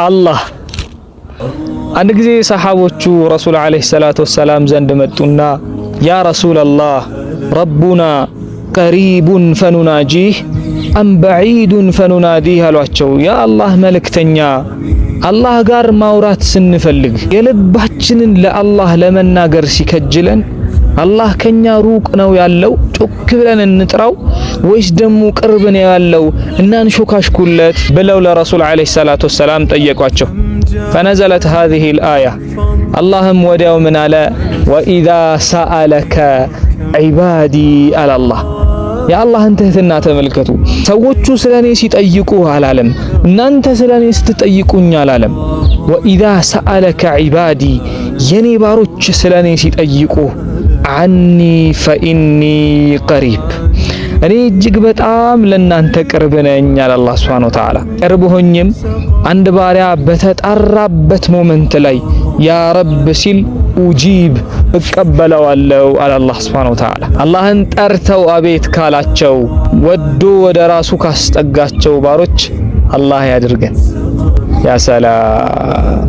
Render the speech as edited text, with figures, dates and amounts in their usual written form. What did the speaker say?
አላህ አንድ ጊዜ ሰሃቦቹ ረሱል አለይሂ ሰላቱ ወሰላም ዘንድ መጡና ያ ረሱላላህ ረቡና ቀሪቡን ፈኑናጂህ አም በዒዱን ፈኑናዲህ አሏቸው። ያ አላህ መልእክተኛ አላህ ጋር ማውራት ስንፈልግ የልባችንን ለአላህ ለመናገር ሲከጅለን አላህ ከኛ ሩቅ ነው ያለው ጮክ ብለን እንጥራው ወይስ ደሞ ቅርብ ነው ያለው እናንሾካሽኩለት ብለው ለረሱል አለይሂ ሰላቱ ወሰላም ጠየቋቸው። فنزلت هذه الآية اللهم وداو من على وإذا سألك عبادي على الله يا الله انت هتنا تملكتو ሰዎቹ ስለኔ ሲጠይቁ አላለም እናንተ ስለኔ ስትጠይቁኝ አላለም وإذا سألك عبادي የኔ ባሮች ስለኔ ሲጠይቁ عني فإني قريب እኔ እጅግ በጣም ለናንተ ቅርብ ነኝ አለ አላህ Subhanahu Wa Ta'ala። ቅርብ ሆኜም አንድ ባሪያ በተጣራበት ሞመንት ላይ ያ ረብ ሲል ኡጂብ እቀበለዋለሁ አለ አላህ Subhanahu Wa Ta'ala። አላህን ጠርተው አቤት ካላቸው ወዶ ወደ ራሱ ካስጠጋቸው ባሮች አላህ ያድርገን። ያ ሰላም